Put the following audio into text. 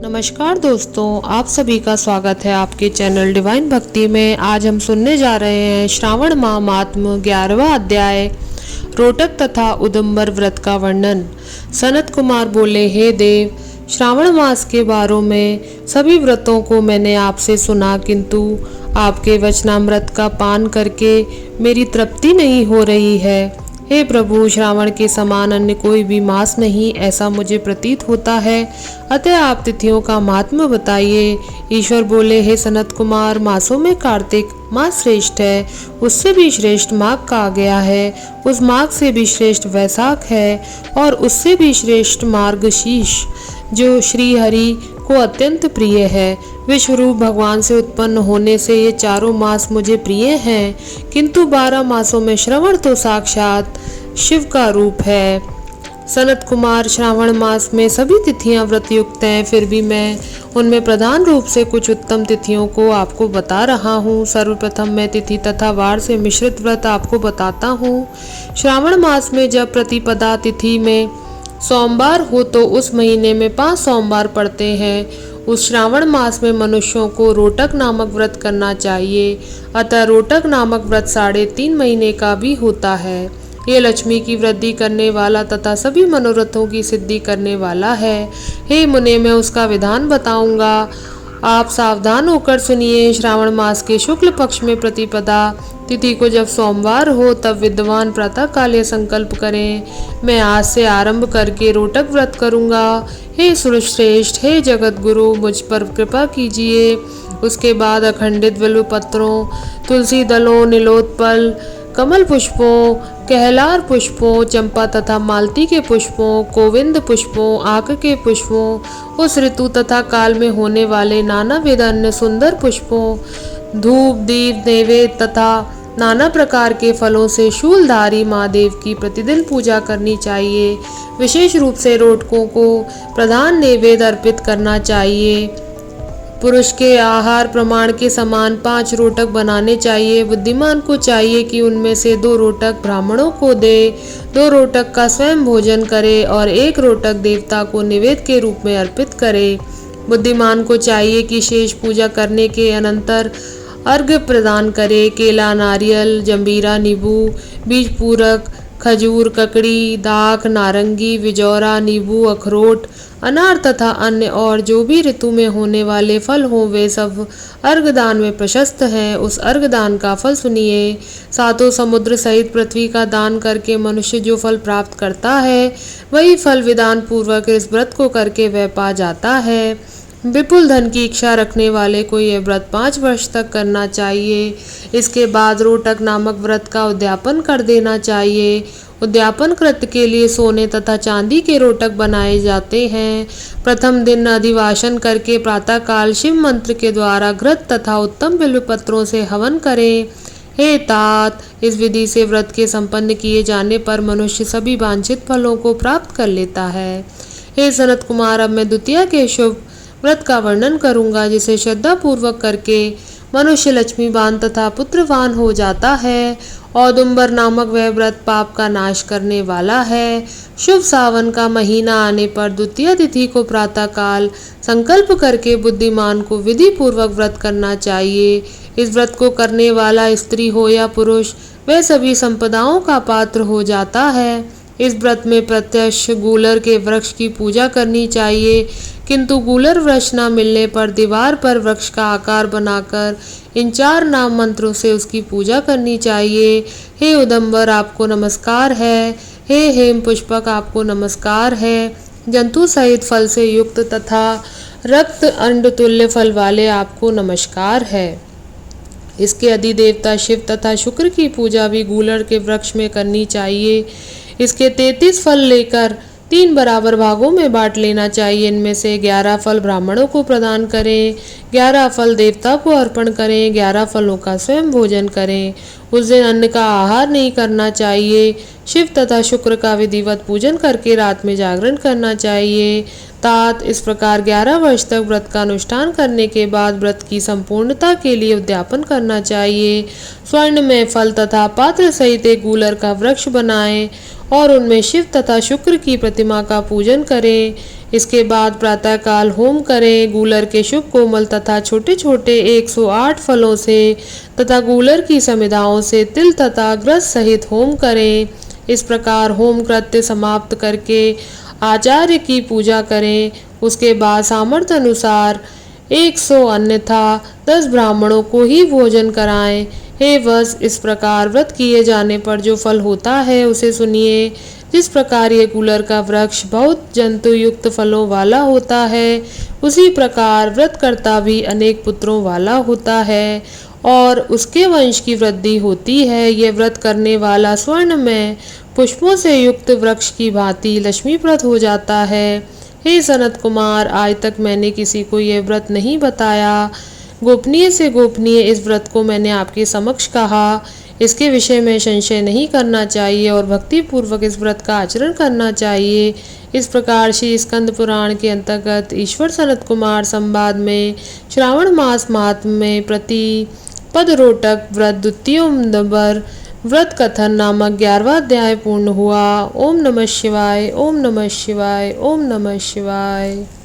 नमस्कार दोस्तों, आप सभी का स्वागत है आपके चैनल डिवाइन भक्ति में। आज हम सुनने जा रहे हैं श्रावण माह महात्म्य 11वां अध्याय रोटक तथा उदंबर व्रत का वर्णन। सनत कुमार बोले, हे देव, श्रावण मास के बारों में सभी व्रतों को मैंने आपसे सुना, किंतु आपके वचनामृत का पान करके मेरी तृप्ति नहीं हो रही है। हे प्रभु, श्रावण के समान अन्य कोई भी मास नहीं, ऐसा मुझे प्रतीत होता है। अतः आप तिथियों का महात्म्य बताइए। ईश्वर बोले, हे सनत कुमार, मासों में कार्तिक मास श्रेष्ठ है, उससे भी श्रेष्ठ माघ कहा गया है, उस माघ से भी श्रेष्ठ वैशाख है, और उससे भी श्रेष्ठ मार्गशीर्ष, जो श्री हरि को अत्यंत प्रिय है। विश्वरूप भगवान से उत्पन्न होने से ये चारों मास मुझे प्रिय हैं, किंतु 12 मासों में श्रवण तो साक्षात शिव का रूप है। सनत कुमार, श्रावण मास में सभी तिथियां व्रत युक्त हैं, फिर भी मैं उनमें प्रधान रूप से कुछ उत्तम तिथियों को आपको बता रहा हूँ। सर्वप्रथम मैं तिथि तथा वार से मिश्रित व्रत आपको बताता हूँ। श्रावण मास में जब प्रतिपदा तिथि में सोमवार हो तो उस महीने में 5 सोमवार पड़ते हैं। उस श्रावण मास में मनुष्यों को रोटक नामक व्रत करना चाहिए। अतः रोटक नामक व्रत 3.5 महीने का भी होता है। ये लक्ष्मी की वृद्धि करने वाला तथा सभी मनोरथों की सिद्धि करने वाला है। हे मुने, मैं उसका विधान बताऊंगा, आप सावधान होकर सुनिए। श्रावण मास के शुक्ल पक्ष में प्रतिपदा तिथि को जब सोमवार हो तब विद्वान प्रातः काल यह संकल्प करें, मैं आज से आरंभ करके रोटक व्रत करूंगा। हे सुरश्रेष्ठ, हे जगत गुरु, मुझ पर कृपा कीजिए। उसके बाद अखंडित बिल्व पत्रों, तुलसी दलों, नीलोत्पल, कमल पुष्पों, कहलार पुष्पों, चंपा तथा मालती के पुष्पों, गोविंद पुष्पों, आक के पुष्पों, उस ऋतु तथा काल में होने वाले नाना विध अन्य सुंदर पुष्पों, धूप दीप नैवेद्य तथा नाना प्रकार के फलों से शूलधारी महादेव की प्रतिदिन पूजा करनी चाहिए। विशेष रूप से रोटकों को प्रधान नैवेद्य अर्पित करना चाहिए। पुरुष के आहार प्रमाण के समान 5 रोटक बनाने चाहिए। बुद्धिमान को चाहिए कि उनमें से 2 रोटक ब्राह्मणों को दे, 2 रोटक का स्वयं भोजन करे और 1 रोटक देवता को निवेद्य के रूप में अर्पित करे। बुद्धिमान को चाहिए कि शेष पूजा करने के अनंतर अर्घ्य प्रदान करे। केला, नारियल, जंबीरा, नींबू, बीज पूरक, खजूर, ककड़ी, दाख, नारंगी, विजौरा, नींबू, अखरोट, अनार तथा अन्य और जो भी ऋतु में होने वाले फल हों वे सब अर्घदान में प्रशस्त हैं। उस अर्घदान का फल सुनिए। 7 समुद्र सहित पृथ्वी का दान करके मनुष्य जो फल प्राप्त करता है, वही फल विधान पूर्वक इस व्रत को करके वह पा जाता है। विपुल धन की इच्छा रखने वाले को यह व्रत 5 वर्ष तक करना चाहिए। इसके बाद रोटक नामक व्रत का उद्यापन कर देना चाहिए। उद्यापन कृत्य के लिए सोने तथा चांदी के रोटक बनाए जाते हैं। प्रथम दिन अधिवासन करके प्रातः काल शिव मंत्र के द्वारा घृत तथा उत्तम बिल्व पत्रों से हवन करें। हे तात, इस विधि से व्रत के संपन्न किए जाने पर मनुष्य सभी वांछित फलों को प्राप्त कर लेता है। हे सनत कुमार, अब मैं द्वितीया के शुभ व्रत का वर्णन करूंगा, जिसे श्रद्धा पूर्वक करके मनुष्य लक्ष्मीवान तथा पुत्रवान हो जाता है। औदुंबर नामक वह व्रत पाप का नाश करने वाला है। शुभ सावन का महीना आने पर द्वितीया तिथि को प्रातः काल संकल्प करके बुद्धिमान को विधि पूर्वक व्रत करना चाहिए। इस व्रत को करने वाला स्त्री हो या पुरुष, वह सभी संपदाओं का पात्र हो जाता है। इस व्रत में प्रत्यक्ष गूलर के वृक्ष की पूजा करनी चाहिए, किंतु गूलर वृक्ष न मिलने पर दीवार पर वृक्ष का आकार बनाकर इन 4 नाम मंत्रों से उसकी पूजा करनी चाहिए। हे उदंबर, आपको नमस्कार है। हे हेम पुष्पक, आपको नमस्कार है। जंतु सहित फल से युक्त तथा रक्त अंड तुल्य फल वाले आपको नमस्कार है। इसके अधिदेवता शिव तथा शुक्र की पूजा भी गूलर के वृक्ष में करनी चाहिए। इसके 33 फल लेकर 3 बराबर भागों में बांट लेना चाहिए। इनमें से 11 फल ब्राह्मणों को प्रदान करें, 11 फल देवता को अर्पण करें, 11 फलों का स्वयं भोजन करें। उस दिन अन्न का आहार नहीं करना चाहिए। शिव तथा शुक्र का विधिवत पूजन करके रात में जागरण करना चाहिए। तात, इस प्रकार 11 वर्ष तक व्रत का अनुष्ठान करने के बाद व्रत की संपूर्णता के लिए उद्यापन करना चाहिए। स्वर्ण में फल तथा पात्र सहित एक गूलर का वृक्ष बनाएं और उनमें शिव तथा शुक्र की प्रतिमा का पूजन करें। इसके बाद प्रातःकाल होम करें। गूलर के शुभ कोमल तथा छोटे छोटे 108 फलों से तथा गूलर की समिधाओं से तिल तथा ग्रस सहित होम करें। इस प्रकार होम कृत्य समाप्त करके आचार्य की पूजा करें। उसके बाद सामर्थ्य अनुसार 100 अन्यथा 10 ब्राह्मणों को ही भोजन कराएं। हे वत्स, इस प्रकार व्रत किए जाने पर जो फल होता है उसे सुनिए। जिस प्रकार ये गूलर का वृक्ष बहुत जंतु युक्त फलों वाला होता है, उसी प्रकार व्रतकर्ता भी अनेक पुत्रों वाला होता है और उसके वंश की वृद्धि होती है। ये व्रत करने वाला स्वर्ण में पुष्पों से युक्त वृक्ष की भांति लक्ष्मीप्रद हो जाता है। हे सनत कुमार, आज तक मैंने किसी को यह व्रत नहीं बताया। गोपनीय से गोपनीय इस व्रत को मैंने आपके समक्ष कहा। इसके विषय में संशय नहीं करना चाहिए और भक्ति पूर्वक इस व्रत का आचरण करना चाहिए। इस प्रकार श्री स्कंद पुराण के अंतर्गत ईश्वर सनत कुमार संवाद में श्रावण मास महात्म्य में प्रतिपद रोटक व्रत द्वितीय उदुम्बर व्रत कथन नामक 11वां अध्याय पूर्ण हुआ। ओम नमः शिवाय, ओम नमः शिवाय, ओम नमः शिवाय।